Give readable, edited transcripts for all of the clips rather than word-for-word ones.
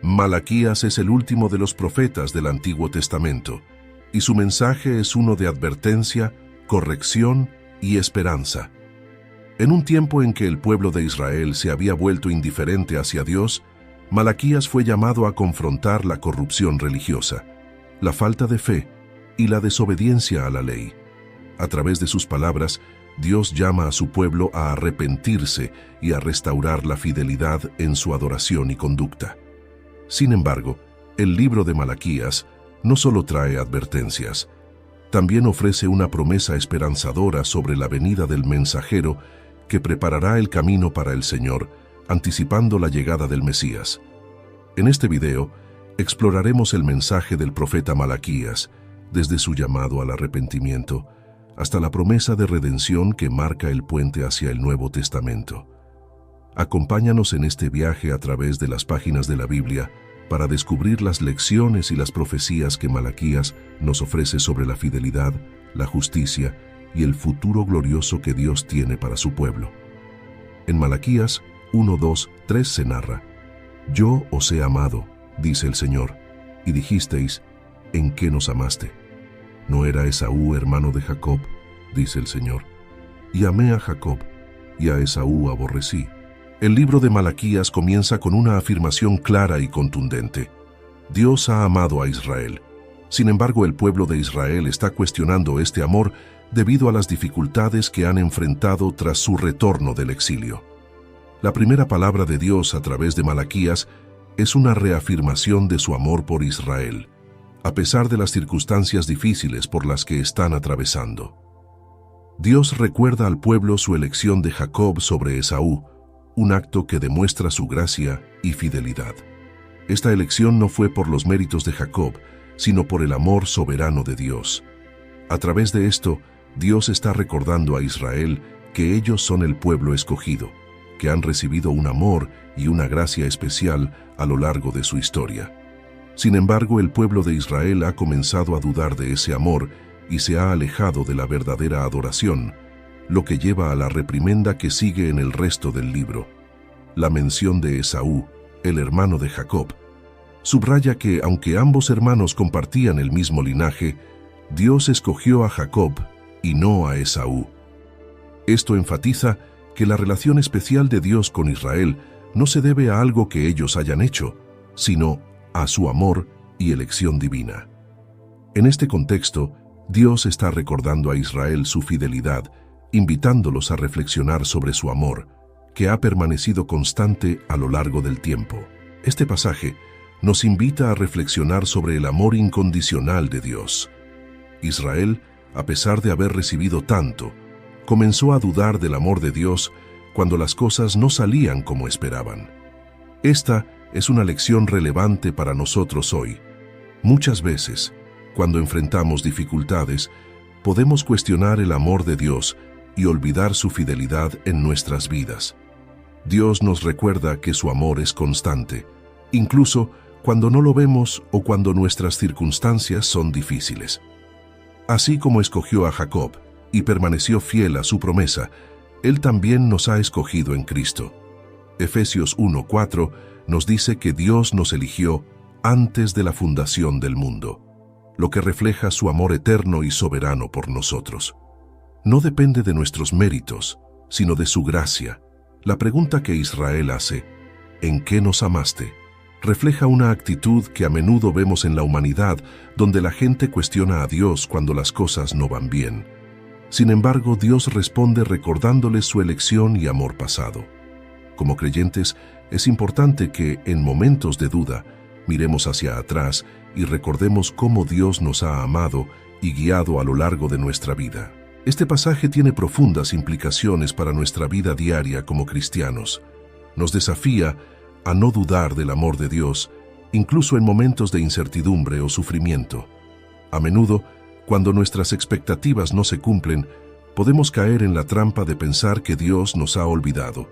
Malaquías es el último de los profetas del Antiguo Testamento, y su mensaje es uno de advertencia, corrección y esperanza. En un tiempo en que el pueblo de Israel se había vuelto indiferente hacia Dios, Malaquías fue llamado a confrontar la corrupción religiosa, la falta de fe y la desobediencia a la ley. A través de sus palabras, Dios llama a su pueblo a arrepentirse y a restaurar la fidelidad en su adoración y conducta. Sin embargo, el libro de Malaquías no solo trae advertencias, también ofrece una promesa esperanzadora sobre la venida del mensajero que preparará el camino para el Señor, anticipando la llegada del Mesías. En este video, exploraremos el mensaje del profeta Malaquías, desde su llamado al arrepentimiento hasta la promesa de redención que marca el puente hacia el Nuevo Testamento. Acompáñanos en este viaje a través de las páginas de la Biblia para descubrir las lecciones y las profecías que Malaquías nos ofrece sobre la fidelidad, la justicia y el futuro glorioso que Dios tiene para su pueblo. En Malaquías 1, 2, 3 se narra: «Yo os he amado, dice el Señor, y dijisteis, ¿en qué nos amaste? ¿No era Esaú hermano de Jacob?, dice el Señor. Y amé a Jacob, y a Esaú aborrecí». El libro de Malaquías comienza con una afirmación clara y contundente: Dios ha amado a Israel. Sin embargo, el pueblo de Israel está cuestionando este amor debido a las dificultades que han enfrentado tras su retorno del exilio. La primera palabra de Dios a través de Malaquías es una reafirmación de su amor por Israel, a pesar de las circunstancias difíciles por las que están atravesando. Dios recuerda al pueblo su elección de Jacob sobre Esaú, un acto que demuestra su gracia y fidelidad. Esta elección no fue por los méritos de Jacob, sino por el amor soberano de Dios. A través de esto, Dios está recordando a Israel que ellos son el pueblo escogido, que han recibido un amor y una gracia especial a lo largo de su historia. Sin embargo, el pueblo de Israel ha comenzado a dudar de ese amor y se ha alejado de la verdadera adoración, lo que lleva a la reprimenda que sigue en el resto del libro. La mención de Esaú, el hermano de Jacob, subraya que, aunque ambos hermanos compartían el mismo linaje, Dios escogió a Jacob y no a Esaú. Esto enfatiza que la relación especial de Dios con Israel no se debe a algo que ellos hayan hecho, sino a su amor y elección divina. En este contexto, Dios está recordando a Israel su fidelidad, invitándolos a reflexionar sobre su amor, que ha permanecido constante a lo largo del tiempo. Este pasaje nos invita a reflexionar sobre el amor incondicional de Dios. Israel, a pesar de haber recibido tanto, comenzó a dudar del amor de Dios cuando las cosas no salían como esperaban. Esta es una lección relevante para nosotros hoy. Muchas veces, cuando enfrentamos dificultades, podemos cuestionar el amor de Dios y olvidar su fidelidad en nuestras vidas. Dios nos recuerda que su amor es constante, incluso cuando no lo vemos o cuando nuestras circunstancias son difíciles. Así como escogió a Jacob y permaneció fiel a su promesa, Él también nos ha escogido en Cristo. Efesios 1:4 nos dice que Dios nos eligió antes de la fundación del mundo, lo que refleja su amor eterno y soberano por nosotros. No depende de nuestros méritos, sino de su gracia. La pregunta que Israel hace, ¿en qué nos amaste?, refleja una actitud que a menudo vemos en la humanidad, donde la gente cuestiona a Dios cuando las cosas no van bien. Sin embargo, Dios responde recordándoles su elección y amor pasado. Como creyentes, es importante que, en momentos de duda, miremos hacia atrás y recordemos cómo Dios nos ha amado y guiado a lo largo de nuestra vida. Este pasaje tiene profundas implicaciones para nuestra vida diaria como cristianos. Nos desafía a no dudar del amor de Dios, incluso en momentos de incertidumbre o sufrimiento. A menudo, cuando nuestras expectativas no se cumplen, podemos caer en la trampa de pensar que Dios nos ha olvidado.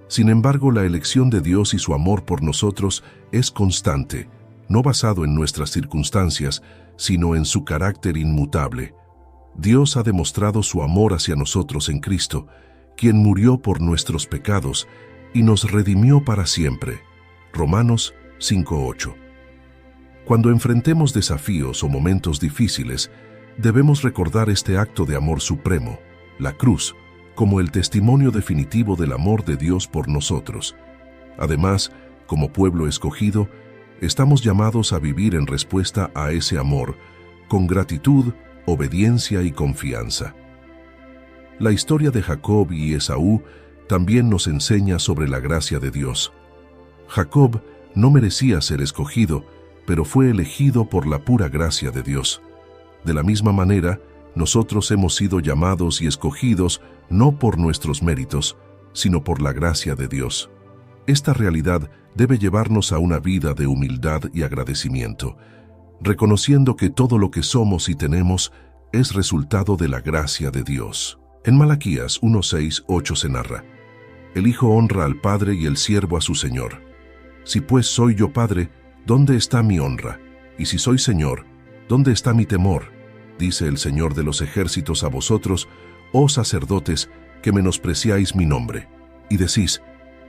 Sin embargo, la elección de Dios y su amor por nosotros es constante, no basado en nuestras circunstancias, sino en su carácter inmutable. Dios ha demostrado su amor hacia nosotros en Cristo, quien murió por nuestros pecados y nos redimió para siempre. Romanos 5:8. Cuando enfrentemos desafíos o momentos difíciles, debemos recordar este acto de amor supremo, la cruz, como el testimonio definitivo del amor de Dios por nosotros. Además, como pueblo escogido, estamos llamados a vivir en respuesta a ese amor, con gratitud, obediencia y confianza. La historia de Jacob y Esaú también nos enseña sobre la gracia de Dios. Jacob no merecía ser escogido, pero fue elegido por la pura gracia de Dios. De la misma manera, nosotros hemos sido llamados y escogidos no por nuestros méritos, sino por la gracia de Dios. Esta realidad debe llevarnos a una vida de humildad y agradecimiento, reconociendo que todo lo que somos y tenemos es resultado de la gracia de Dios. En Malaquías 1:6-8 se narra: El hijo honra al padre y el siervo a su señor. Si pues soy yo padre, ¿dónde está mi honra? Y si soy señor, ¿dónde está mi temor? Dice el Señor de los ejércitos a vosotros, oh sacerdotes, que menospreciáis mi nombre. Y decís: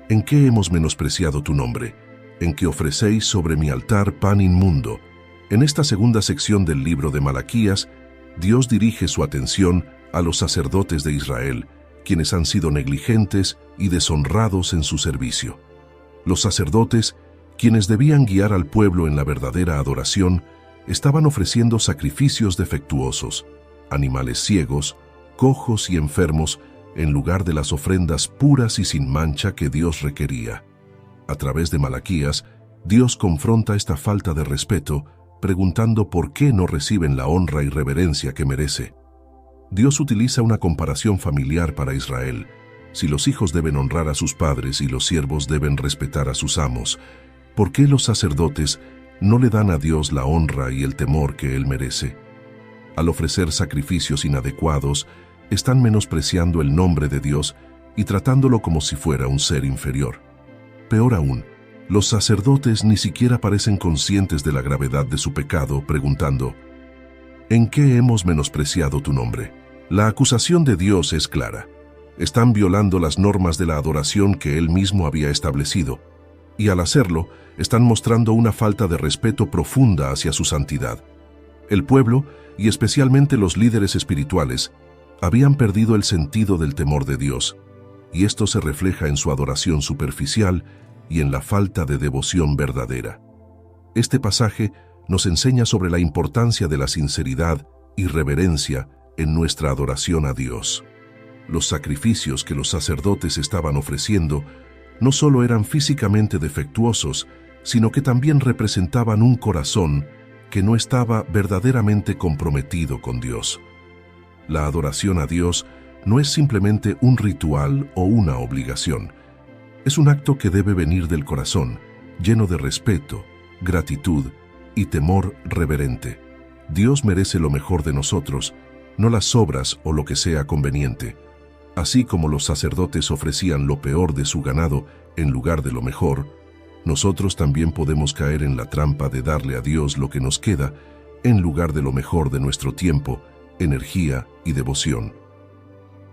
¿en qué hemos menospreciado tu nombre? En que ofrecéis sobre mi altar pan inmundo. En esta segunda sección del libro de Malaquías, Dios dirige su atención a los sacerdotes de Israel, quienes han sido negligentes y deshonrados en su servicio. Los sacerdotes, quienes debían guiar al pueblo en la verdadera adoración, estaban ofreciendo sacrificios defectuosos, animales ciegos, cojos y enfermos, en lugar de las ofrendas puras y sin mancha que Dios requería. A través de Malaquías, Dios confronta esta falta de respeto, preguntando por qué no reciben la honra y reverencia que merece. Dios utiliza una comparación familiar para Israel. Si los hijos deben honrar a sus padres y los siervos deben respetar a sus amos, ¿por qué los sacerdotes no le dan a Dios la honra y el temor que Él merece? Al ofrecer sacrificios inadecuados, están menospreciando el nombre de Dios y tratándolo como si fuera un ser inferior. Peor aún, los sacerdotes ni siquiera parecen conscientes de la gravedad de su pecado, preguntando: ¿en qué hemos menospreciado tu nombre? La acusación de Dios es clara. Están violando las normas de la adoración que Él mismo había establecido, y al hacerlo, están mostrando una falta de respeto profunda hacia su santidad. El pueblo, y especialmente los líderes espirituales, habían perdido el sentido del temor de Dios, y esto se refleja en su adoración superficial y en la falta de devoción verdadera. Este pasaje nos enseña sobre la importancia de la sinceridad y reverencia en nuestra adoración a Dios. Los sacrificios que los sacerdotes estaban ofreciendo no solo eran físicamente defectuosos, sino que también representaban un corazón que no estaba verdaderamente comprometido con Dios. La adoración a Dios no es simplemente un ritual o una obligación. Es un acto que debe venir del corazón, lleno de respeto, gratitud y temor reverente. Dios merece lo mejor de nosotros, no las obras o lo que sea conveniente. Así como los sacerdotes ofrecían lo peor de su ganado en lugar de lo mejor, nosotros también podemos caer en la trampa de darle a Dios lo que nos queda en lugar de lo mejor de nuestro tiempo, energía y devoción.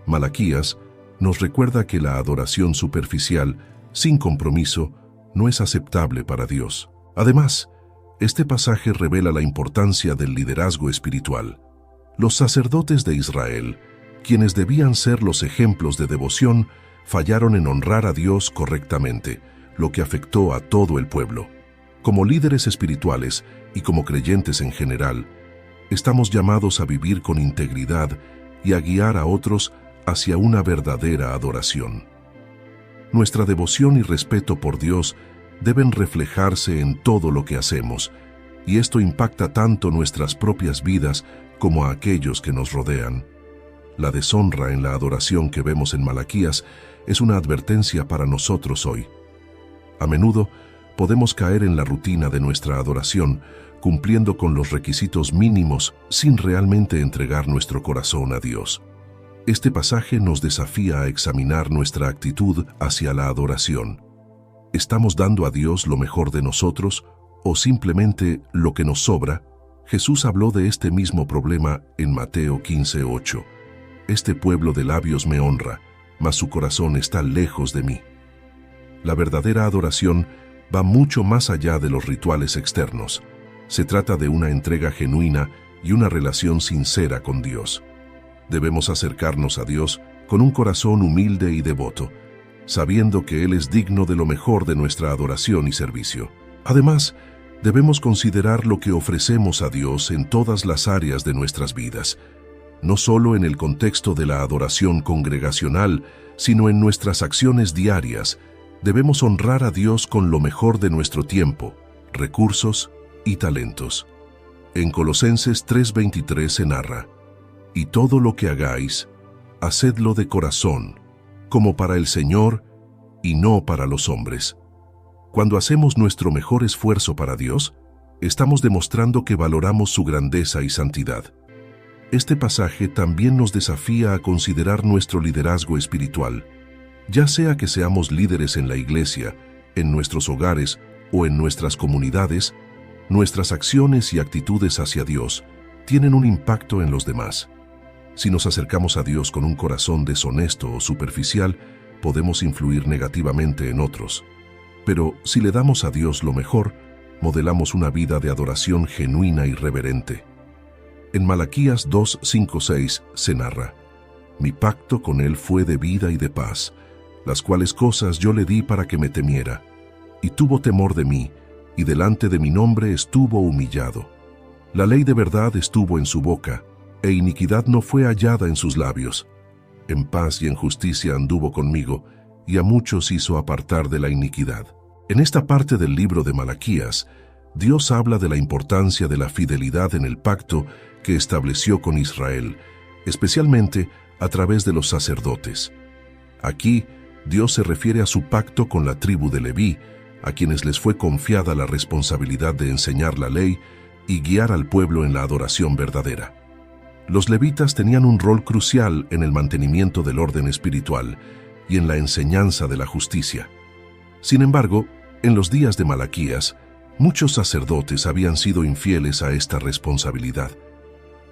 Malaquías nos recuerda que la adoración superficial, sin compromiso, no es aceptable para Dios. Además, este pasaje revela la importancia del liderazgo espiritual. Los sacerdotes de Israel, quienes debían ser los ejemplos de devoción, fallaron en honrar a Dios correctamente, lo que afectó a todo el pueblo. Como líderes espirituales y como creyentes en general, estamos llamados a vivir con integridad y a guiar a otros hacia una verdadera adoración. Nuestra devoción y respeto por Dios deben reflejarse en todo lo que hacemos, y esto impacta tanto nuestras propias vidas como a aquellos que nos rodean. La deshonra en la adoración que vemos en Malaquías es una advertencia para nosotros hoy. A menudo podemos caer en la rutina de nuestra adoración, cumpliendo con los requisitos mínimos sin realmente entregar nuestro corazón a Dios. Este pasaje nos desafía a examinar nuestra actitud hacia la adoración. ¿Estamos dando a Dios lo mejor de nosotros o simplemente lo que nos sobra? Jesús habló de este mismo problema en Mateo 15:8. Este pueblo de labios me honra, mas su corazón está lejos de mí. La verdadera adoración va mucho más allá de los rituales externos. Se trata de una entrega genuina y una relación sincera con Dios. Debemos acercarnos a Dios con un corazón humilde y devoto, sabiendo que Él es digno de lo mejor de nuestra adoración y servicio. Además, debemos considerar lo que ofrecemos a Dios en todas las áreas de nuestras vidas, no solo en el contexto de la adoración congregacional, sino en nuestras acciones diarias. Debemos honrar a Dios con lo mejor de nuestro tiempo, recursos y talentos. En Colosenses 3:23 se narra: «Y todo lo que hagáis, hacedlo de corazón, como para el Señor y no para los hombres». Cuando hacemos nuestro mejor esfuerzo para Dios, estamos demostrando que valoramos su grandeza y santidad. Este pasaje también nos desafía a considerar nuestro liderazgo espiritual, ya sea que seamos líderes en la iglesia, en nuestros hogares o en nuestras comunidades. Nuestras acciones y actitudes hacia Dios tienen un impacto en los demás. Si nos acercamos a Dios con un corazón deshonesto o superficial, podemos influir negativamente en otros. Pero si le damos a Dios lo mejor, modelamos una vida de adoración genuina y reverente. En Malaquías 2:5-6 se narra: «Mi pacto con él fue de vida y de paz, las cuales cosas yo le di para que me temiera, y tuvo temor de mí, y delante de mi nombre estuvo humillado. La ley de verdad estuvo en su boca, e iniquidad no fue hallada en sus labios. En paz y en justicia anduvo conmigo, y a muchos hizo apartar de la iniquidad». En esta parte del libro de Malaquías, Dios habla de la importancia de la fidelidad en el pacto que estableció con Israel, especialmente a través de los sacerdotes. Aquí, Dios se refiere a su pacto con la tribu de Leví, a quienes les fue confiada la responsabilidad de enseñar la ley y guiar al pueblo en la adoración verdadera. Los levitas tenían un rol crucial en el mantenimiento del orden espiritual y en la enseñanza de la justicia. Sin embargo, en los días de Malaquías, muchos sacerdotes habían sido infieles a esta responsabilidad.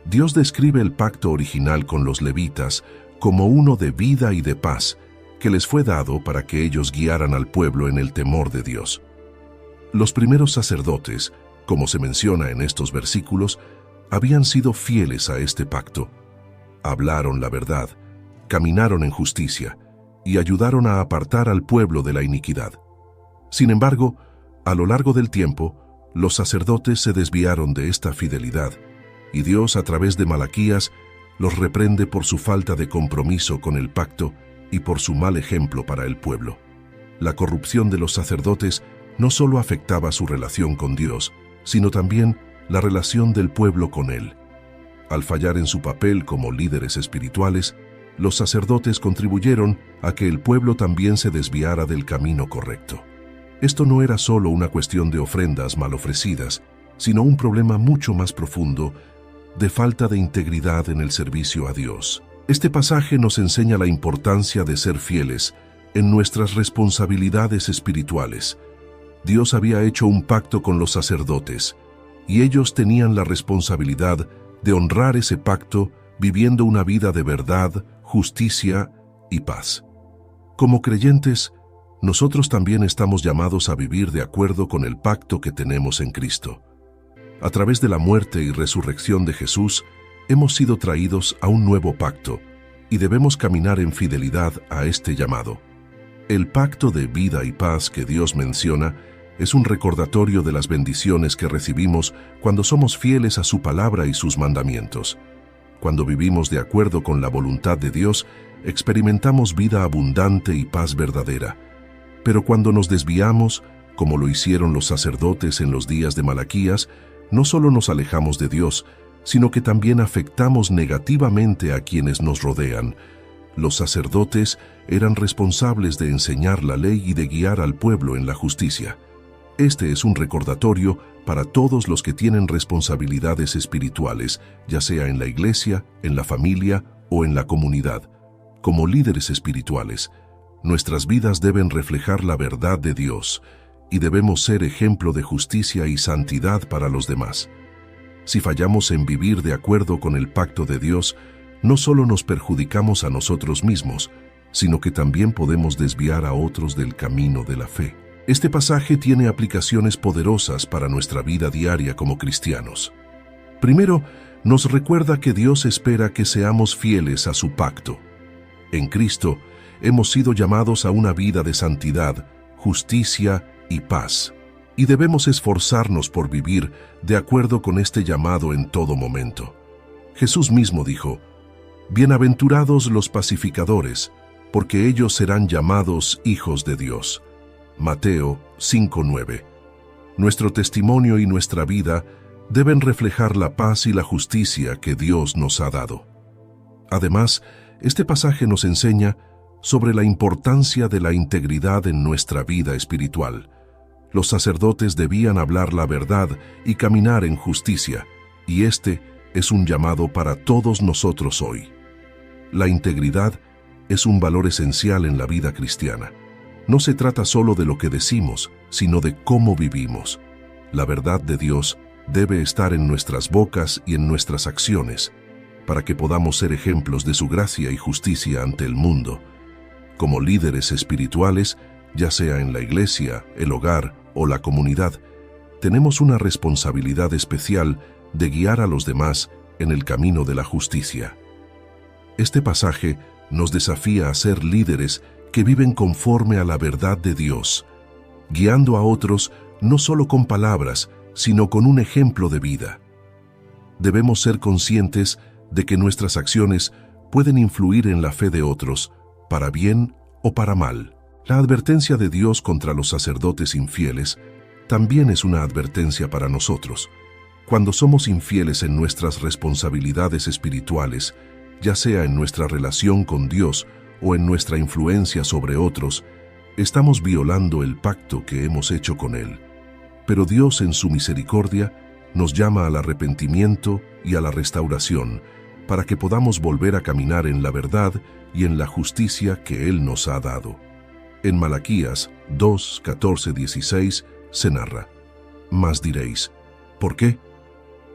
Dios describe el pacto original con los levitas como uno de vida y de paz, que les fue dado para que ellos guiaran al pueblo en el temor de Dios. Los primeros sacerdotes, como se menciona en estos versículos, habían sido fieles a este pacto. Hablaron la verdad, caminaron en justicia y ayudaron a apartar al pueblo de la iniquidad. Sin embargo, a lo largo del tiempo, los sacerdotes se desviaron de esta fidelidad, y Dios, a través de Malaquías, los reprende por su falta de compromiso con el pacto y por su mal ejemplo para el pueblo. La corrupción de los sacerdotes no solo afectaba su relación con Dios, sino también la relación del pueblo con Él. Al fallar en su papel como líderes espirituales, los sacerdotes contribuyeron a que el pueblo también se desviara del camino correcto. Esto no era solo una cuestión de ofrendas mal ofrecidas, sino un problema mucho más profundo de falta de integridad en el servicio a Dios. Este pasaje nos enseña la importancia de ser fieles en nuestras responsabilidades espirituales. Dios había hecho un pacto con los sacerdotes, y ellos tenían la responsabilidad de honrar ese pacto viviendo una vida de verdad, justicia y paz. Como creyentes, nosotros también estamos llamados a vivir de acuerdo con el pacto que tenemos en Cristo. A través de la muerte y resurrección de Jesús, hemos sido traídos a un nuevo pacto y debemos caminar en fidelidad a este llamado. El pacto de vida y paz que Dios menciona es un recordatorio de las bendiciones que recibimos cuando somos fieles a su palabra y sus mandamientos. Cuando vivimos de acuerdo con la voluntad de Dios, experimentamos vida abundante y paz verdadera. Pero cuando nos desviamos, como lo hicieron los sacerdotes en los días de Malaquías, no solo nos alejamos de Dios, sino que también afectamos negativamente a quienes nos rodean. Los sacerdotes eran responsables de enseñar la ley y de guiar al pueblo en la justicia. Este es un recordatorio para todos los que tienen responsabilidades espirituales, ya sea en la iglesia, en la familia o en la comunidad. Como líderes espirituales, nuestras vidas deben reflejar la verdad de Dios y debemos ser ejemplo de justicia y santidad para los demás. Si fallamos en vivir de acuerdo con el pacto de Dios, no solo nos perjudicamos a nosotros mismos, sino que también podemos desviar a otros del camino de la fe. Este pasaje tiene aplicaciones poderosas para nuestra vida diaria como cristianos. Primero, nos recuerda que Dios espera que seamos fieles a su pacto. En Cristo, hemos sido llamados a una vida de santidad, justicia y paz, y debemos esforzarnos por vivir de acuerdo con este llamado en todo momento. Jesús mismo dijo: «Bienaventurados los pacificadores, porque ellos serán llamados hijos de Dios». Mateo 5:9. Nuestro testimonio y nuestra vida deben reflejar la paz y la justicia que Dios nos ha dado. Además, este pasaje nos enseña sobre la importancia de la integridad en nuestra vida espiritual. Los sacerdotes debían hablar la verdad y caminar en justicia, y este es un llamado para todos nosotros hoy. La integridad es un valor esencial en la vida cristiana. No se trata solo de lo que decimos, sino de cómo vivimos. La verdad de Dios debe estar en nuestras bocas y en nuestras acciones, para que podamos ser ejemplos de su gracia y justicia ante el mundo. Como líderes espirituales, ya sea en la iglesia, el hogar o la comunidad, tenemos una responsabilidad especial de guiar a los demás en el camino de la justicia. Este pasaje nos desafía a ser líderes que viven conforme a la verdad de Dios, guiando a otros no solo con palabras, sino con un ejemplo de vida. Debemos ser conscientes de que nuestras acciones pueden influir en la fe de otros, para bien o para mal. La advertencia de Dios contra los sacerdotes infieles también es una advertencia para nosotros. Cuando somos infieles en nuestras responsabilidades espirituales, ya sea en nuestra relación con Dios o en nuestra influencia sobre otros, estamos violando el pacto que hemos hecho con Él. Pero Dios, en su misericordia, nos llama al arrepentimiento y a la restauración, para que podamos volver a caminar en la verdad y en la justicia que Él nos ha dado. En Malaquías 2, 14, 16 se narra: «Mas diréis, ¿por qué?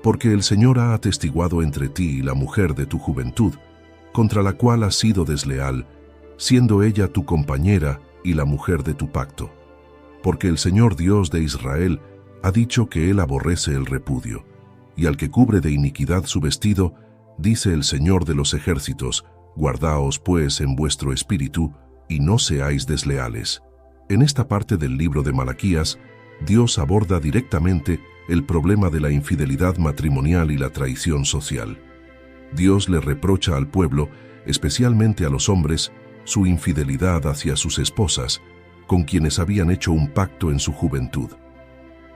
Porque el Señor ha atestiguado entre ti y la mujer de tu juventud, contra la cual has sido desleal, siendo ella tu compañera y la mujer de tu pacto. Porque el Señor Dios de Israel ha dicho que Él aborrece el repudio, y al que cubre de iniquidad su vestido, dice el Señor de los ejércitos: guardaos pues en vuestro espíritu, y no seáis desleales». En esta parte del libro de Malaquías, Dios aborda directamente el problema de la infidelidad matrimonial y la traición social. Dios le reprocha al pueblo, especialmente a los hombres, su infidelidad hacia sus esposas, con quienes habían hecho un pacto en su juventud.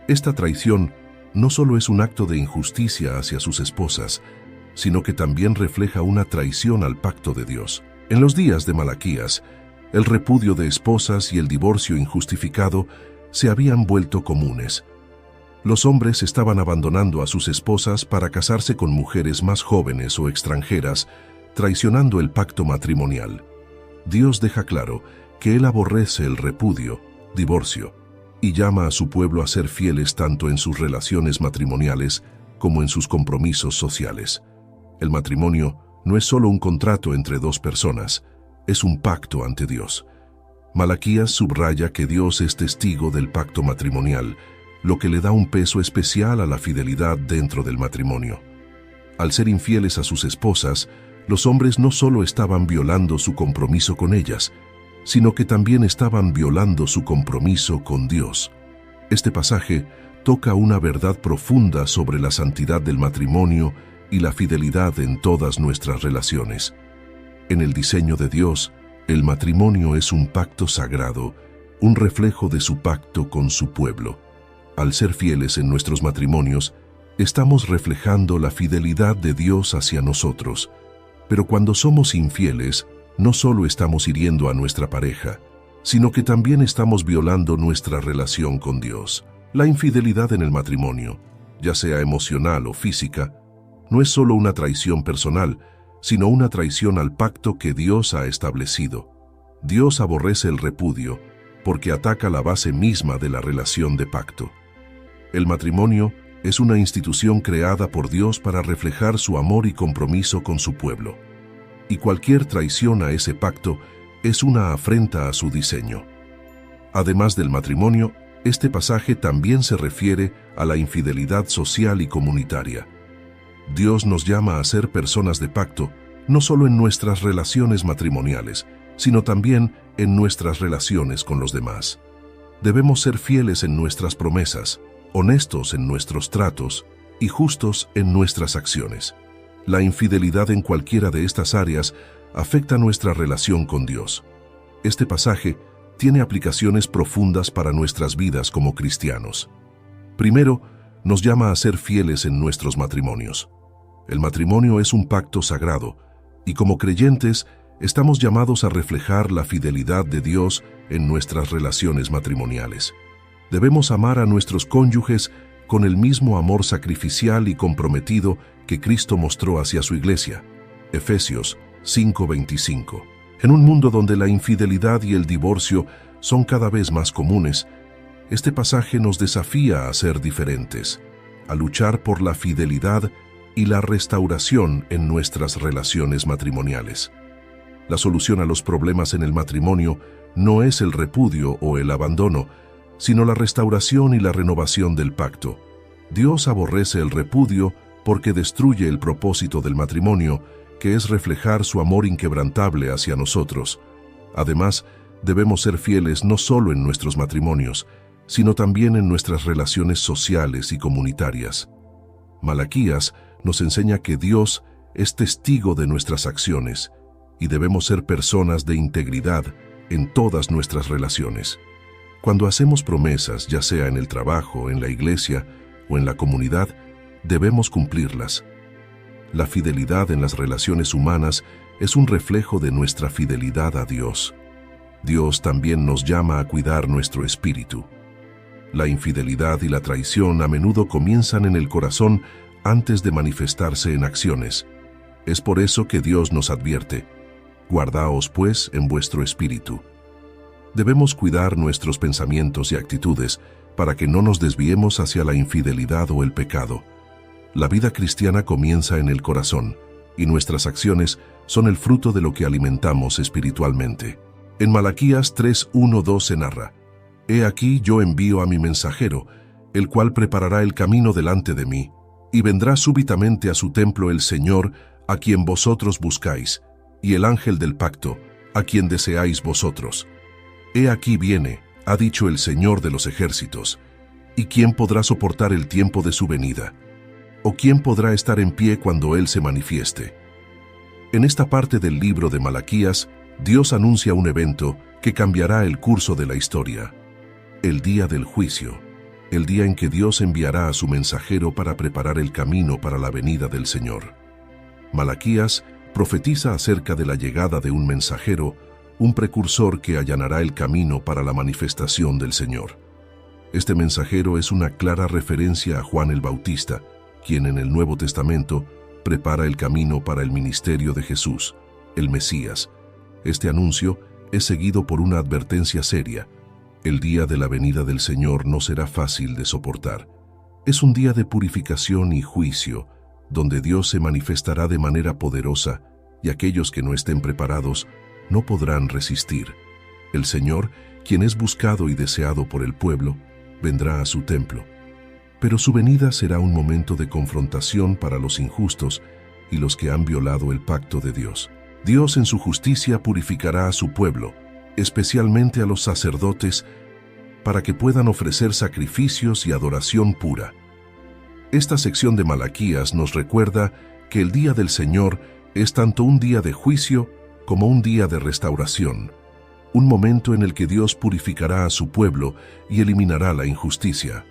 Esta traición no solo es un acto de injusticia hacia sus esposas, sino que también refleja una traición al pacto de Dios. En los días de Malaquías, el repudio de esposas y el divorcio injustificado se habían vuelto comunes. Los hombres estaban abandonando a sus esposas para casarse con mujeres más jóvenes o extranjeras, traicionando el pacto matrimonial. Dios deja claro que Él aborrece el repudio, divorcio, y llama a su pueblo a ser fieles tanto en sus relaciones matrimoniales como en sus compromisos sociales. El matrimonio no es solo un contrato entre dos personas, es un pacto ante Dios. Malaquías subraya que Dios es testigo del pacto matrimonial, lo que le da un peso especial a la fidelidad dentro del matrimonio. Al ser infieles a sus esposas, los hombres no solo estaban violando su compromiso con ellas, sino que también estaban violando su compromiso con Dios. Este pasaje toca una verdad profunda sobre la santidad del matrimonio y la fidelidad en todas nuestras relaciones. En el diseño de Dios, el matrimonio es un pacto sagrado, un reflejo de su pacto con su pueblo. Al ser fieles en nuestros matrimonios, estamos reflejando la fidelidad de Dios hacia nosotros. Pero cuando somos infieles, no solo estamos hiriendo a nuestra pareja, sino que también estamos violando nuestra relación con Dios. La infidelidad en el matrimonio, ya sea emocional o física, no es solo una traición personal, sino una traición al pacto que Dios ha establecido. Dios aborrece el repudio porque ataca la base misma de la relación de pacto. El matrimonio es una institución creada por Dios para reflejar su amor y compromiso con su pueblo. Y cualquier traición a ese pacto es una afrenta a su diseño. Además del matrimonio, este pasaje también se refiere a la infidelidad social y comunitaria. Dios nos llama a ser personas de pacto, no solo en nuestras relaciones matrimoniales, sino también en nuestras relaciones con los demás. Debemos ser fieles en nuestras promesas, honestos en nuestros tratos y justos en nuestras acciones. La infidelidad en cualquiera de estas áreas afecta nuestra relación con Dios. Este pasaje tiene aplicaciones profundas para nuestras vidas como cristianos. Primero, nos llama a ser fieles en nuestros matrimonios. El matrimonio es un pacto sagrado, y como creyentes estamos llamados a reflejar la fidelidad de Dios en nuestras relaciones matrimoniales. Debemos amar a nuestros cónyuges con el mismo amor sacrificial y comprometido que Cristo mostró hacia su iglesia. Efesios 5:25. En un mundo donde la infidelidad y el divorcio son cada vez más comunes, este pasaje nos desafía a ser diferentes, a luchar por la fidelidad y la restauración en nuestras relaciones matrimoniales. La solución a los problemas en el matrimonio no es el repudio o el abandono, sino la restauración y la renovación del pacto. Dios aborrece el repudio porque destruye el propósito del matrimonio, que es reflejar su amor inquebrantable hacia nosotros. Además, debemos ser fieles no solo en nuestros matrimonios, sino también en nuestras relaciones sociales y comunitarias. Malaquías nos enseña que Dios es testigo de nuestras acciones y debemos ser personas de integridad en todas nuestras relaciones. Cuando hacemos promesas, ya sea en el trabajo, en la iglesia o en la comunidad, debemos cumplirlas. La fidelidad en las relaciones humanas es un reflejo de nuestra fidelidad a Dios. Dios también nos llama a cuidar nuestro espíritu. La infidelidad y la traición a menudo comienzan en el corazón antes de manifestarse en acciones. Es por eso que Dios nos advierte: guardaos pues en vuestro espíritu. Debemos cuidar nuestros pensamientos y actitudes para que no nos desviemos hacia la infidelidad o el pecado. La vida cristiana comienza en el corazón, y nuestras acciones son el fruto de lo que alimentamos espiritualmente. En Malaquías 3:1-2 se narra: He aquí yo envío a mi mensajero, el cual preparará el camino delante de mí, y vendrá súbitamente a su templo el Señor, a quien vosotros buscáis, y el ángel del pacto, a quien deseáis vosotros. He aquí viene, ha dicho el Señor de los ejércitos, ¿y quién podrá soportar el tiempo de su venida? ¿O quién podrá estar en pie cuando Él se manifieste? En esta parte del libro de Malaquías, Dios anuncia un evento que cambiará el curso de la historia: el día del juicio, el día en que Dios enviará a su mensajero para preparar el camino para la venida del Señor. Malaquías profetiza acerca de la llegada de un mensajero, un precursor que allanará el camino para la manifestación del Señor. Este mensajero es una clara referencia a Juan el Bautista, quien en el Nuevo Testamento prepara el camino para el ministerio de Jesús, el Mesías. Este anuncio es seguido por una advertencia seria: el día de la venida del Señor no será fácil de soportar. Es un día de purificación y juicio, donde Dios se manifestará de manera poderosa, y aquellos que no estén preparados no podrán resistir. El Señor, quien es buscado y deseado por el pueblo, vendrá a su templo. Pero su venida será un momento de confrontación para los injustos y los que han violado el pacto de Dios. Dios en su justicia purificará a su pueblo, especialmente a los sacerdotes, para que puedan ofrecer sacrificios y adoración pura. Esta sección de Malaquías nos recuerda que el día del Señor es tanto un día de juicio como un día de restauración, un momento en el que Dios purificará a su pueblo y eliminará la injusticia.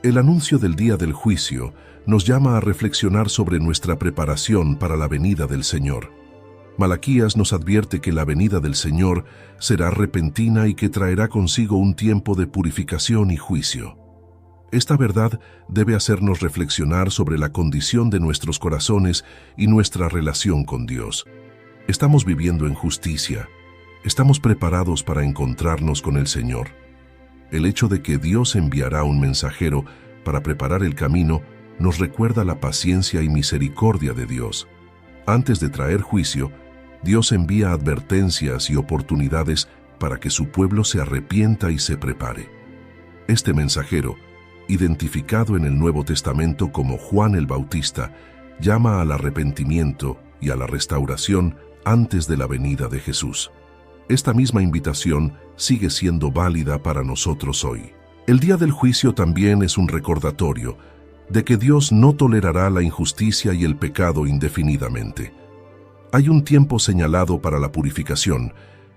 El anuncio del día del juicio nos llama a reflexionar sobre nuestra preparación para la venida del Señor. Malaquías nos advierte que la venida del Señor será repentina y que traerá consigo un tiempo de purificación y juicio. Esta verdad debe hacernos reflexionar sobre la condición de nuestros corazones y nuestra relación con Dios. ¿Estamos viviendo en justicia? ¿Estamos preparados para encontrarnos con el Señor? El hecho de que Dios enviará un mensajero para preparar el camino nos recuerda la paciencia y misericordia de Dios. Antes de traer juicio, Dios envía advertencias y oportunidades para que su pueblo se arrepienta y se prepare. Este mensajero, identificado en el Nuevo Testamento como Juan el Bautista, llama al arrepentimiento y a la restauración antes de la venida de Jesús. Esta misma invitación sigue siendo válida para nosotros hoy. El día del juicio también es un recordatorio de que Dios no tolerará la injusticia y el pecado indefinidamente. Hay un tiempo señalado para la purificación,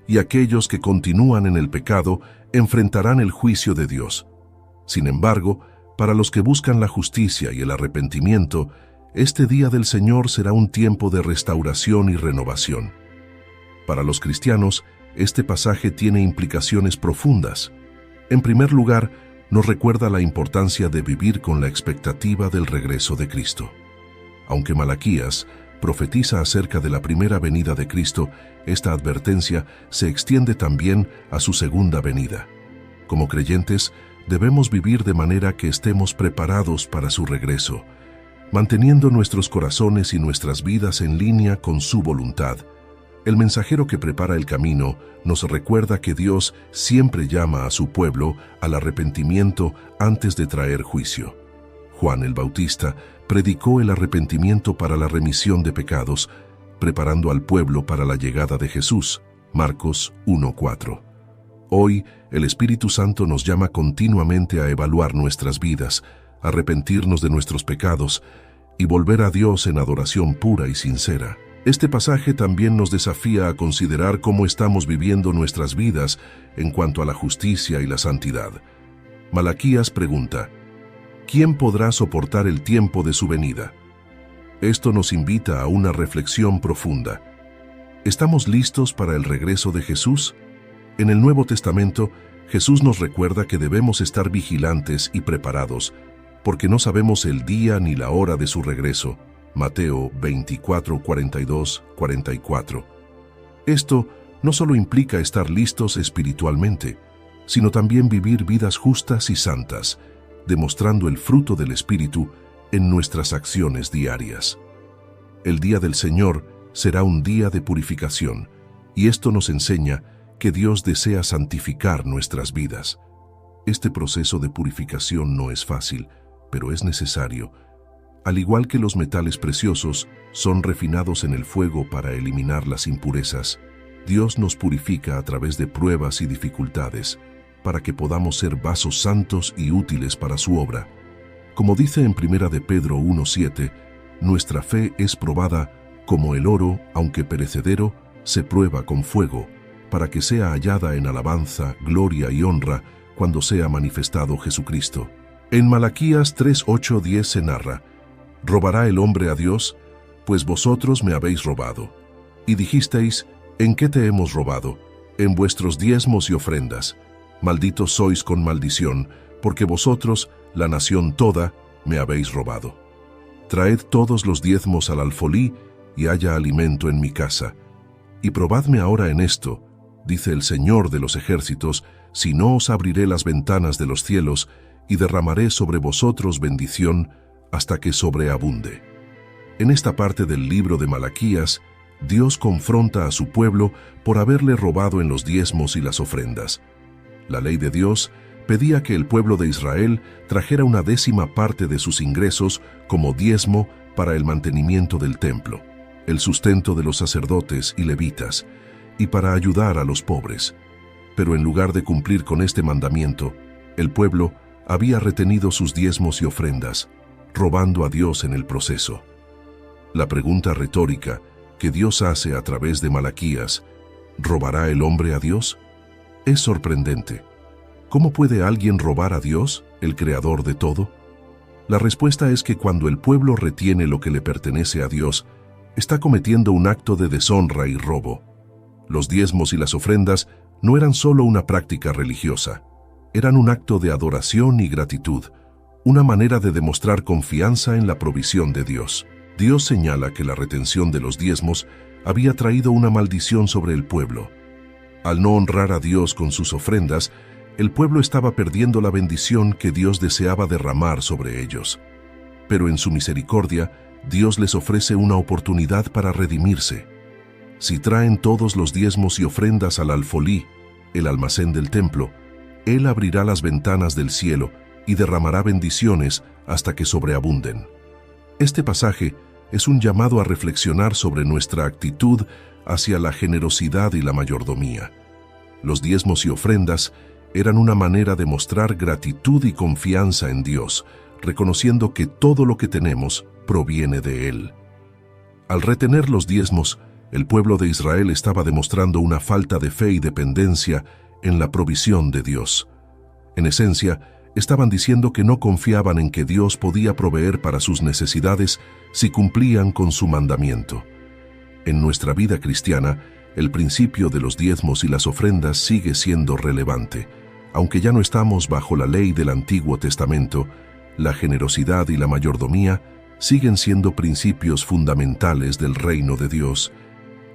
y aquellos que continúan en el pecado enfrentarán el juicio de Dios. Sin embargo, para los que buscan la justicia y el arrepentimiento, este día del Señor será un tiempo de restauración y renovación. Para los cristianos, este pasaje tiene implicaciones profundas. En primer lugar, nos recuerda la importancia de vivir con la expectativa del regreso de Cristo. Aunque Malaquías profetiza acerca de la primera venida de Cristo, esta advertencia se extiende también a su segunda venida. Como creyentes, debemos vivir de manera que estemos preparados para su regreso, manteniendo nuestros corazones y nuestras vidas en línea con su voluntad. El mensajero que prepara el camino nos recuerda que Dios siempre llama a su pueblo al arrepentimiento antes de traer juicio. Juan el Bautista predicó el arrepentimiento para la remisión de pecados, preparando al pueblo para la llegada de Jesús. Marcos 1:4. Hoy, el Espíritu Santo nos llama continuamente a evaluar nuestras vidas, arrepentirnos de nuestros pecados y volver a Dios en adoración pura y sincera. Este pasaje también nos desafía a considerar cómo estamos viviendo nuestras vidas en cuanto a la justicia y la santidad. Malaquías pregunta: ¿quién podrá soportar el tiempo de su venida? Esto nos invita a una reflexión profunda. ¿Estamos listos para el regreso de Jesús? En el Nuevo Testamento, Jesús nos recuerda que debemos estar vigilantes y preparados, porque no sabemos el día ni la hora de su regreso. Mateo 24, 42, 44. Esto no solo implica estar listos espiritualmente, sino también vivir vidas justas y santas, demostrando el fruto del Espíritu en nuestras acciones diarias. El día del Señor será un día de purificación, y esto nos enseña que Dios desea santificar nuestras vidas. Este proceso de purificación no es fácil, pero es necesario. Al igual que los metales preciosos son refinados en el fuego para eliminar las impurezas, Dios nos purifica a través de pruebas y dificultades para que podamos ser vasos santos y útiles para su obra. Como dice en 1 de Pedro 1:7, nuestra fe es probada como el oro, aunque perecedero, se prueba con fuego, para que sea hallada en alabanza, gloria y honra cuando sea manifestado Jesucristo. En Malaquías 3:8-10 se narra: ¿robará el hombre a Dios? Pues vosotros me habéis robado. Y dijisteis: ¿en qué te hemos robado? En vuestros diezmos y ofrendas. Malditos sois con maldición, porque vosotros, la nación toda, me habéis robado. Traed todos los diezmos al alfolí, y haya alimento en mi casa. Y probadme ahora en esto, dice el Señor de los ejércitos, si no os abriré las ventanas de los cielos, y derramaré sobre vosotros bendición, hasta que sobreabunde. En esta parte del libro de Malaquías, Dios confronta a su pueblo por haberle robado en los diezmos y las ofrendas. La ley de Dios pedía que el pueblo de Israel trajera una 10ª parte de sus ingresos como diezmo para el mantenimiento del templo, el sustento de los sacerdotes y levitas, y para ayudar a los pobres. Pero en lugar de cumplir con este mandamiento, el pueblo había retenido sus diezmos y ofrendas, robando a Dios en el proceso. La pregunta retórica que Dios hace a través de Malaquías, ¿robará el hombre a Dios?, es sorprendente. ¿Cómo puede alguien robar a Dios, el creador de todo? La respuesta es que cuando el pueblo retiene lo que le pertenece a Dios, está cometiendo un acto de deshonra y robo. Los diezmos y las ofrendas no eran solo una práctica religiosa, eran un acto de adoración y gratitud, una manera de demostrar confianza en la provisión de Dios. Dios señala que la retención de los diezmos había traído una maldición sobre el pueblo. Al no honrar a Dios con sus ofrendas, el pueblo estaba perdiendo la bendición que Dios deseaba derramar sobre ellos. Pero en su misericordia, Dios les ofrece una oportunidad para redimirse. Si traen todos los diezmos y ofrendas al alfolí, el almacén del templo, Él abrirá las ventanas del cielo y derramará bendiciones hasta que sobreabunden. Este pasaje es un llamado a reflexionar sobre nuestra actitud hacia la generosidad y la mayordomía. Los diezmos y ofrendas eran una manera de mostrar gratitud y confianza en Dios, reconociendo que todo lo que tenemos proviene de Él. Al retener los diezmos, el pueblo de Israel estaba demostrando una falta de fe y dependencia en la provisión de Dios. En esencia, estaban diciendo que no confiaban en que Dios podía proveer para sus necesidades si cumplían con su mandamiento. En nuestra vida cristiana, el principio de los diezmos y las ofrendas sigue siendo relevante. Aunque ya no estamos bajo la ley del Antiguo Testamento, la generosidad y la mayordomía siguen siendo principios fundamentales del reino de Dios.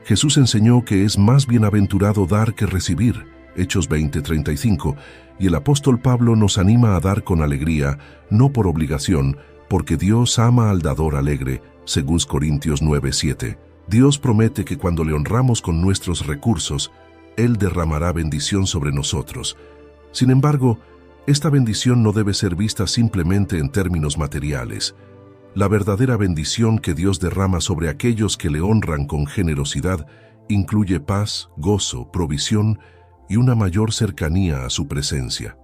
Jesús enseñó que es más bienaventurado dar que recibir, Hechos 20:35, y el apóstol Pablo nos anima a dar con alegría, no por obligación, porque Dios ama al dador alegre, 2 Corintios 9:7. Dios promete que cuando le honramos con nuestros recursos, Él derramará bendición sobre nosotros. Sin embargo, esta bendición no debe ser vista simplemente en términos materiales. La verdadera bendición que Dios derrama sobre aquellos que le honran con generosidad incluye paz, gozo, provisión y una mayor cercanía a su presencia.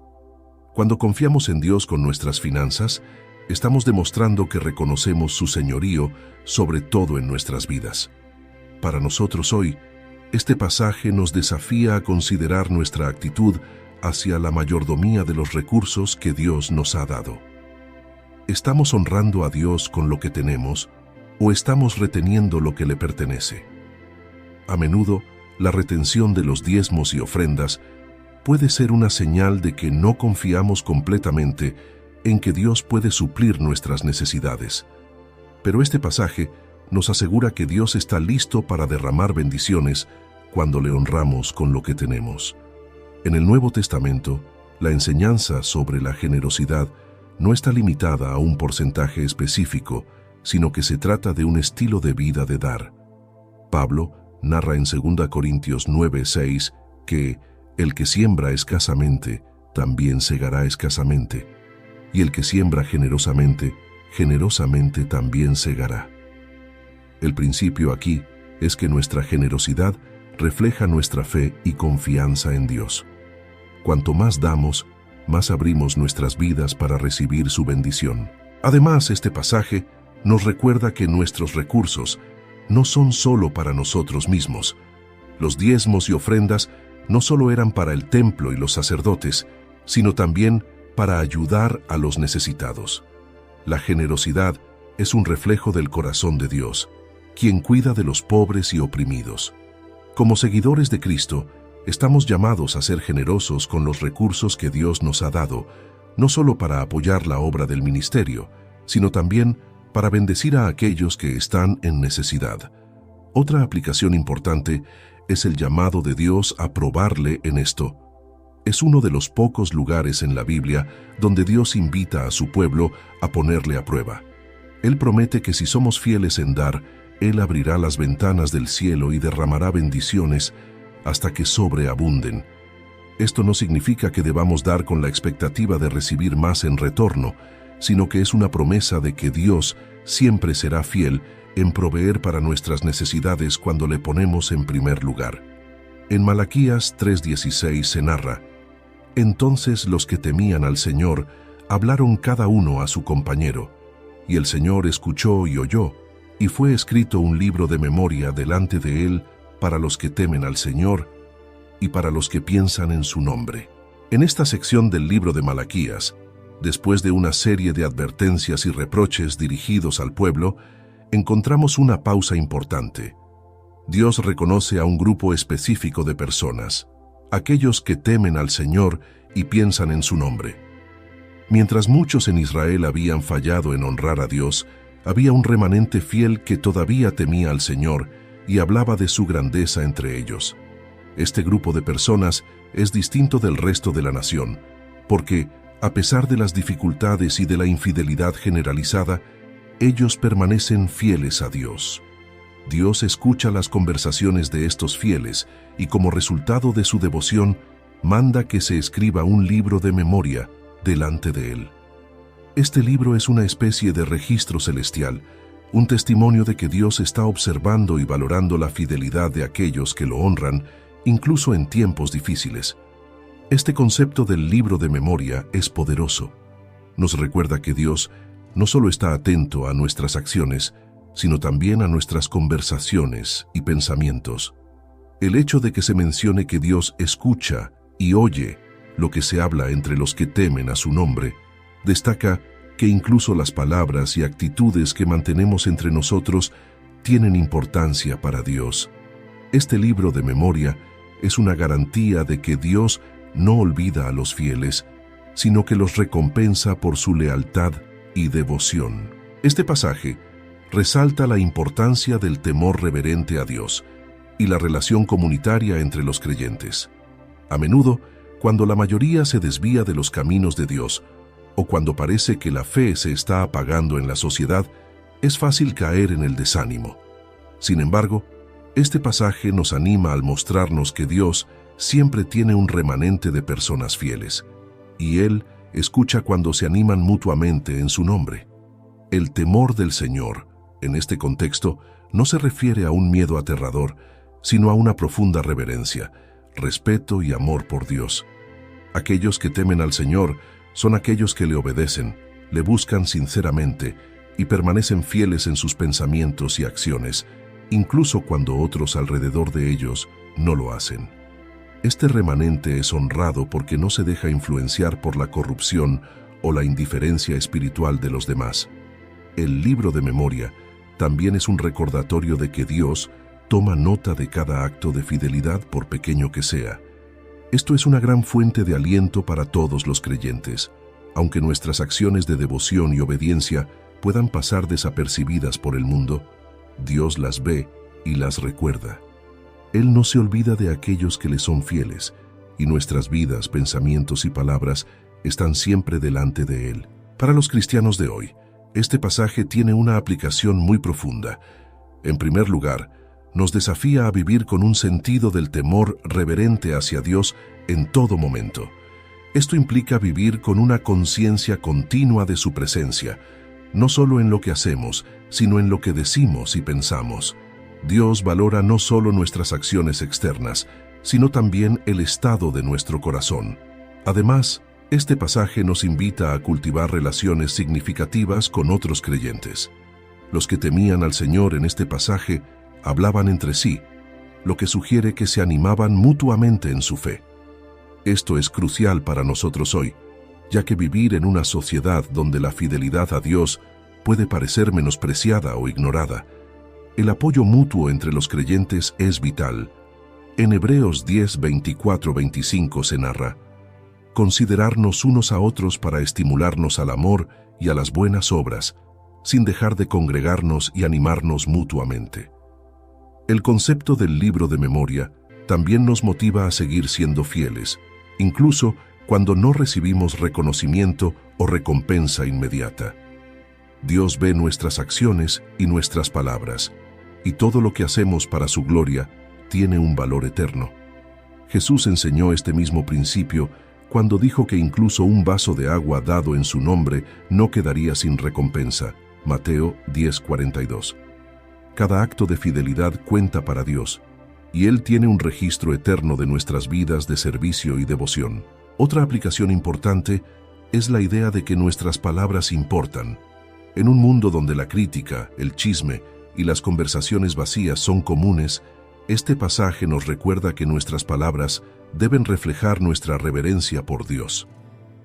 Cuando confiamos en Dios con nuestras finanzas, estamos demostrando que reconocemos su señorío sobre todo en nuestras vidas. Para nosotros hoy, este pasaje nos desafía a considerar nuestra actitud hacia la mayordomía de los recursos que Dios nos ha dado. ¿Estamos honrando a Dios con lo que tenemos o estamos reteniendo lo que le pertenece? A menudo, la retención de los diezmos y ofrendas puede ser una señal de que no confiamos completamente en que Dios puede suplir nuestras necesidades. Pero este pasaje nos asegura que Dios está listo para derramar bendiciones cuando le honramos con lo que tenemos. En el Nuevo Testamento, la enseñanza sobre la generosidad no está limitada a un porcentaje específico, sino que se trata de un estilo de vida de dar. Pablo narra en 2 Corintios 9:6 que el que siembra escasamente también segará escasamente, y el que siembra generosamente, generosamente también segará. El principio aquí es que nuestra generosidad refleja nuestra fe y confianza en Dios. Cuanto más damos, más abrimos nuestras vidas para recibir su bendición. Además, este pasaje nos recuerda que nuestros recursos no son solo para nosotros mismos. Los diezmos y ofrendas no solo eran para el templo y los sacerdotes, sino también para ayudar a los necesitados. La generosidad es un reflejo del corazón de Dios, quien cuida de los pobres y oprimidos. Como seguidores de Cristo, estamos llamados a ser generosos con los recursos que Dios nos ha dado, no solo para apoyar la obra del ministerio, sino también para bendecir a aquellos que están en necesidad. Otra aplicación importante es el llamado de Dios a probarle en esto. Es uno de los pocos lugares en la Biblia donde Dios invita a su pueblo a ponerle a prueba. Él promete que si somos fieles en dar, Él abrirá las ventanas del cielo y derramará bendiciones hasta que sobreabunden. Esto no significa que debamos dar con la expectativa de recibir más en retorno, sino que es una promesa de que Dios siempre será fiel en proveer para nuestras necesidades cuando le ponemos en primer lugar. En Malaquías 3:16 se narra: Entonces los que temían al Señor hablaron cada uno a su compañero, y el Señor escuchó y oyó, y fue escrito un libro de memoria delante de Él para los que temen al Señor y para los que piensan en su nombre. En esta sección del libro de Malaquías, después de una serie de advertencias y reproches dirigidos al pueblo, encontramos una pausa importante. Dios reconoce a un grupo específico de personas, aquellos que temen al Señor y piensan en su nombre. Mientras muchos en Israel habían fallado en honrar a Dios, había un remanente fiel que todavía temía al Señor y hablaba de su grandeza entre ellos. Este grupo de personas es distinto del resto de la nación, porque, a pesar de las dificultades y de la infidelidad generalizada, ellos permanecen fieles a Dios. Dios escucha las conversaciones de estos fieles y como resultado de su devoción, manda que se escriba un libro de memoria delante de Él. Este libro es una especie de registro celestial, un testimonio de que Dios está observando y valorando la fidelidad de aquellos que lo honran, incluso en tiempos difíciles. Este concepto del libro de memoria es poderoso. Nos recuerda que Dios no solo está atento a nuestras acciones, sino también a nuestras conversaciones y pensamientos. El hecho de que se mencione que Dios escucha y oye lo que se habla entre los que temen a su nombre, destaca que incluso las palabras y actitudes que mantenemos entre nosotros tienen importancia para Dios. Este libro de memoria es una garantía de que Dios no olvida a los fieles, sino que los recompensa por su lealtad y devoción. Este pasaje resalta la importancia del temor reverente a Dios y la relación comunitaria entre los creyentes. A menudo, cuando la mayoría se desvía de los caminos de Dios, o cuando parece que la fe se está apagando en la sociedad, es fácil caer en el desánimo. Sin embargo, este pasaje nos anima al mostrarnos que Dios siempre tiene un remanente de personas fieles, y Él escucha cuando se animan mutuamente en su nombre. El temor del Señor, en este contexto, no se refiere a un miedo aterrador, sino a una profunda reverencia, respeto y amor por Dios. Aquellos que temen al Señor son aquellos que le obedecen, le buscan sinceramente y permanecen fieles en sus pensamientos y acciones, incluso cuando otros alrededor de ellos no lo hacen. Este remanente es honrado porque no se deja influenciar por la corrupción o la indiferencia espiritual de los demás. El libro de memoria también es un recordatorio de que Dios toma nota de cada acto de fidelidad, por pequeño que sea. Esto es una gran fuente de aliento para todos los creyentes. Aunque nuestras acciones de devoción y obediencia puedan pasar desapercibidas por el mundo, Dios las ve y las recuerda. Él no se olvida de aquellos que le son fieles, y nuestras vidas, pensamientos y palabras están siempre delante de Él. Para los cristianos de hoy, este pasaje tiene una aplicación muy profunda. En primer lugar, nos desafía a vivir con un sentido del temor reverente hacia Dios en todo momento. Esto implica vivir con una conciencia continua de su presencia, no solo en lo que hacemos, sino en lo que decimos y pensamos. Dios valora no solo nuestras acciones externas, sino también el estado de nuestro corazón. Además, este pasaje nos invita a cultivar relaciones significativas con otros creyentes. Los que temían al Señor en este pasaje hablaban entre sí, lo que sugiere que se animaban mutuamente en su fe. Esto es crucial para nosotros hoy, ya que vivir en una sociedad donde la fidelidad a Dios puede parecer menospreciada o ignorada, el apoyo mutuo entre los creyentes es vital. En Hebreos 10, 24-25 se narra: considerarnos unos a otros para estimularnos al amor y a las buenas obras, sin dejar de congregarnos y animarnos mutuamente. El concepto del libro de memoria también nos motiva a seguir siendo fieles, incluso cuando no recibimos reconocimiento o recompensa inmediata. Dios ve nuestras acciones y nuestras palabras, y todo lo que hacemos para su gloria tiene un valor eterno. Jesús enseñó este mismo principio cuando dijo que incluso un vaso de agua dado en su nombre no quedaría sin recompensa. Mateo 10:42. Cada acto de fidelidad cuenta para Dios, y Él tiene un registro eterno de nuestras vidas de servicio y devoción. Otra aplicación importante es la idea de que nuestras palabras importan. En un mundo donde la crítica, el chisme y las conversaciones vacías son comunes, este pasaje nos recuerda que nuestras palabras deben reflejar nuestra reverencia por Dios.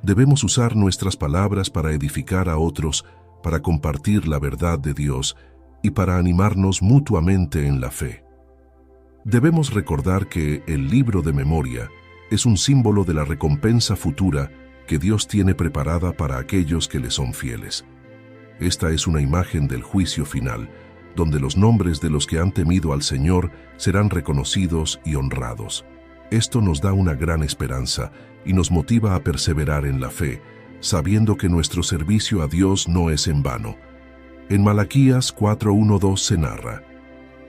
Debemos usar nuestras palabras para edificar a otros, para compartir la verdad de Dios y para animarnos mutuamente en la fe. Debemos recordar que el libro de memoria es un símbolo de la recompensa futura que Dios tiene preparada para aquellos que le son fieles. Esta es una imagen del juicio final, donde los nombres de los que han temido al Señor serán reconocidos y honrados. Esto nos da una gran esperanza y nos motiva a perseverar en la fe, sabiendo que nuestro servicio a Dios no es en vano. En Malaquías 4:1-2 se narra: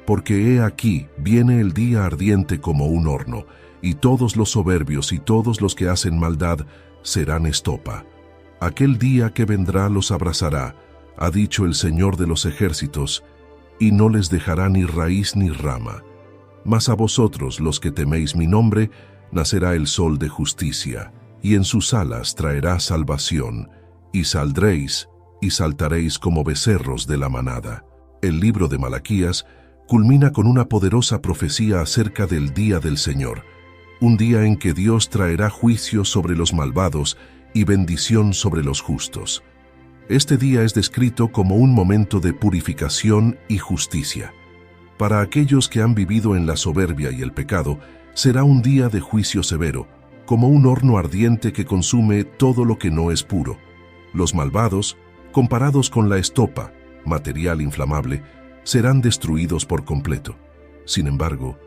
porque he aquí, viene el día ardiente como un horno, y todos los soberbios y todos los que hacen maldad serán estopa. Aquel día que vendrá los abrazará, ha dicho el Señor de los ejércitos, y no les dejará ni raíz ni rama. Mas a vosotros, los que teméis mi nombre, nacerá el sol de justicia, y en sus alas traerá salvación, y saldréis y saltaréis como becerros de la manada. El libro de Malaquías culmina con una poderosa profecía acerca del día del Señor, un día en que Dios traerá juicio sobre los malvados y bendición sobre los justos. Este día es descrito como un momento de purificación y justicia. Para aquellos que han vivido en la soberbia y el pecado, será un día de juicio severo, como un horno ardiente que consume todo lo que no es puro. Los malvados, comparados con la estopa, material inflamable, serán destruidos por completo. Sin embargo,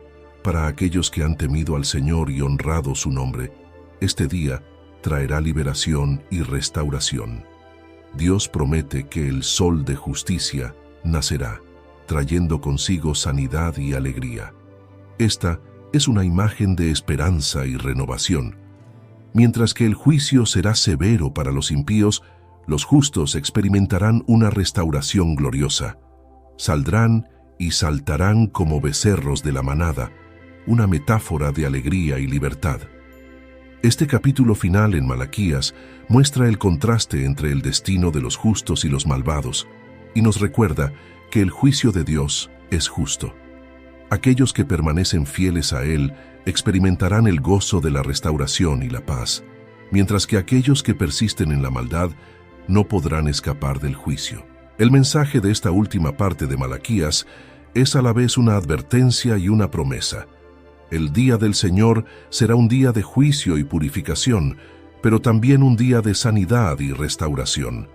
para aquellos que han temido al Señor y honrado su nombre, este día traerá liberación y restauración. Dios promete que el sol de justicia nacerá, trayendo consigo sanidad y alegría. Esta es una imagen de esperanza y renovación. Mientras que el juicio será severo para los impíos, los justos experimentarán una restauración gloriosa. Saldrán y saltarán como becerros de la manada, una metáfora de alegría y libertad. Este capítulo final en Malaquías muestra el contraste entre el destino de los justos y los malvados, y nos recuerda que el juicio de Dios es justo. Aquellos que permanecen fieles a Él experimentarán el gozo de la restauración y la paz, mientras que aquellos que persisten en la maldad no podrán escapar del juicio. El mensaje de esta última parte de Malaquías es a la vez una advertencia y una promesa. El día del Señor será un día de juicio y purificación, pero también un día de sanidad y restauración.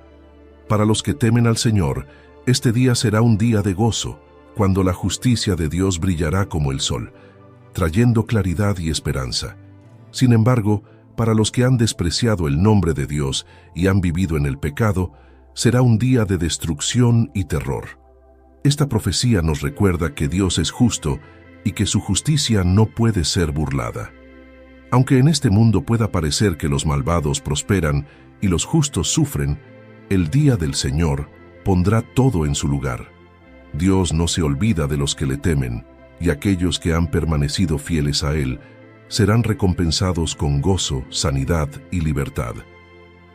Para los que temen al Señor, este día será un día de gozo, cuando la justicia de Dios brillará como el sol, trayendo claridad y esperanza. Sin embargo, para los que han despreciado el nombre de Dios y han vivido en el pecado, será un día de destrucción y terror. Esta profecía nos recuerda que Dios es justo y que su justicia no puede ser burlada. Aunque en este mundo pueda parecer que los malvados prosperan y los justos sufren, el día del Señor pondrá todo en su lugar. Dios no se olvida de los que le temen, y aquellos que han permanecido fieles a Él serán recompensados con gozo, sanidad y libertad.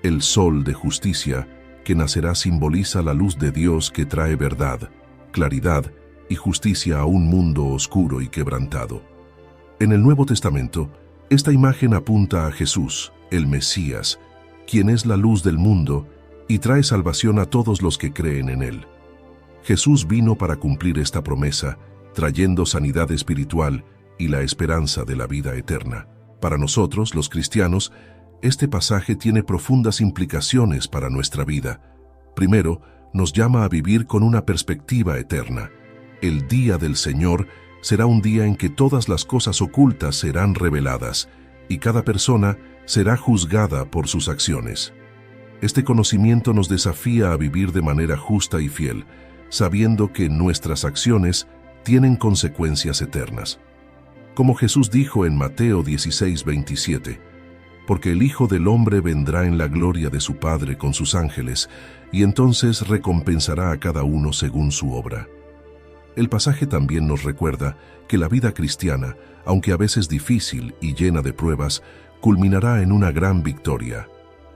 El sol de justicia que nacerá simboliza la luz de Dios que trae verdad, claridad y justicia a un mundo oscuro y quebrantado. En el Nuevo Testamento, esta imagen apunta a Jesús, el Mesías, quien es la luz del mundo y trae salvación a todos los que creen en Él. Jesús vino para cumplir esta promesa, trayendo sanidad espiritual y la esperanza de la vida eterna. Para nosotros, los cristianos, este pasaje tiene profundas implicaciones para nuestra vida. Primero, nos llama a vivir con una perspectiva eterna. El día del Señor será un día en que todas las cosas ocultas serán reveladas y cada persona será juzgada por sus acciones. Este conocimiento nos desafía a vivir de manera justa y fiel, sabiendo que nuestras acciones tienen consecuencias eternas. Como Jesús dijo en Mateo 16:27, porque el Hijo del Hombre vendrá en la gloria de su Padre con sus ángeles, y entonces recompensará a cada uno según su obra. El pasaje también nos recuerda que la vida cristiana, aunque a veces difícil y llena de pruebas, culminará en una gran victoria.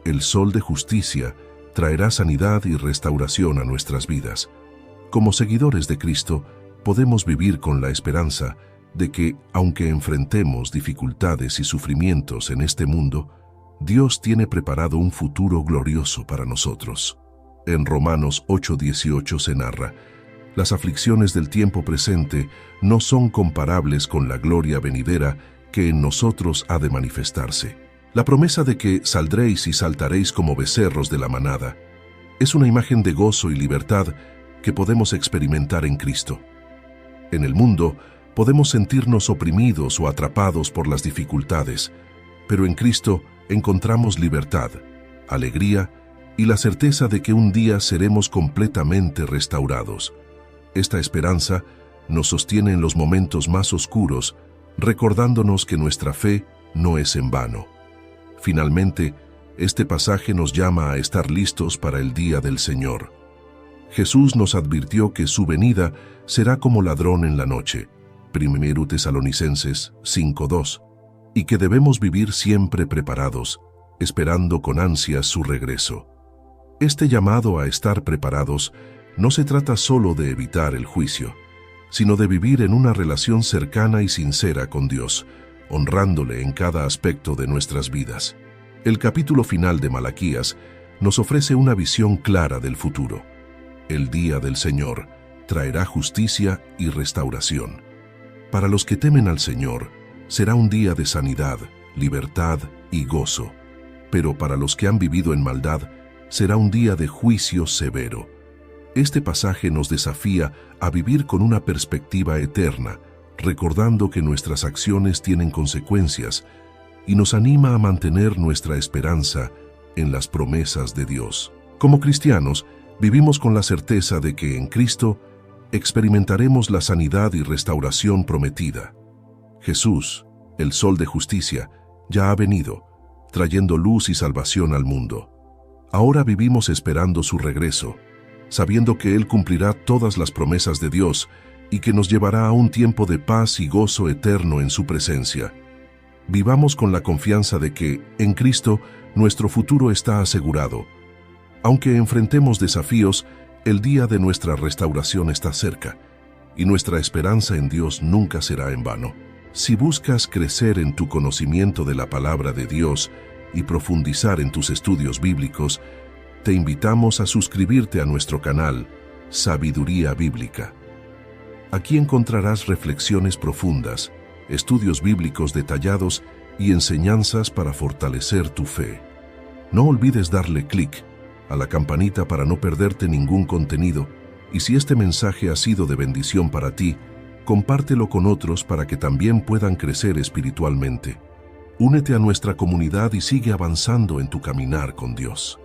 El sol de justicia traerá sanidad y restauración a nuestras vidas. Como seguidores de Cristo, podemos vivir con la esperanza de que, aunque enfrentemos dificultades y sufrimientos en este mundo, Dios tiene preparado un futuro glorioso para nosotros. En Romanos 8:18 se narra: las aflicciones del tiempo presente no son comparables con la gloria venidera que en nosotros ha de manifestarse. La promesa de que saldréis y saltaréis como becerros de la manada es una imagen de gozo y libertad que podemos experimentar en Cristo. En el mundo podemos sentirnos oprimidos o atrapados por las dificultades, pero en Cristo encontramos libertad, alegría y la certeza de que un día seremos completamente restaurados. Esta esperanza nos sostiene en los momentos más oscuros, recordándonos que nuestra fe no es en vano. Finalmente, este pasaje nos llama a estar listos para el día del Señor. Jesús nos advirtió que su venida será como ladrón en la noche, 1 Tesalonicenses 5:2, y que debemos vivir siempre preparados, esperando con ansias su regreso. Este llamado a estar preparados no se trata solo de evitar el juicio, sino de vivir en una relación cercana y sincera con Dios, honrándole en cada aspecto de nuestras vidas. El capítulo final de Malaquías nos ofrece una visión clara del futuro. El día del Señor traerá justicia y restauración. Para los que temen al Señor, será un día de sanidad, libertad y gozo. Pero para los que han vivido en maldad, será un día de juicio severo. Este pasaje nos desafía a vivir con una perspectiva eterna, recordando que nuestras acciones tienen consecuencias, y nos anima a mantener nuestra esperanza en las promesas de Dios. Como cristianos, vivimos con la certeza de que en Cristo experimentaremos la sanidad y restauración prometida. Jesús, el Sol de Justicia, ya ha venido, trayendo luz y salvación al mundo. Ahora vivimos esperando su regreso, sabiendo que Él cumplirá todas las promesas de Dios y que nos llevará a un tiempo de paz y gozo eterno en su presencia. Vivamos con la confianza de que, en Cristo, nuestro futuro está asegurado. Aunque enfrentemos desafíos, el día de nuestra restauración está cerca, y nuestra esperanza en Dios nunca será en vano. Si buscas crecer en tu conocimiento de la palabra de Dios y profundizar en tus estudios bíblicos, te invitamos a suscribirte a nuestro canal, Sabiduría Bíblica. Aquí encontrarás reflexiones profundas, estudios bíblicos detallados y enseñanzas para fortalecer tu fe. No olvides darle clic a la campanita para no perderte ningún contenido, y si este mensaje ha sido de bendición para ti, compártelo con otros para que también puedan crecer espiritualmente. Únete a nuestra comunidad y sigue avanzando en tu caminar con Dios.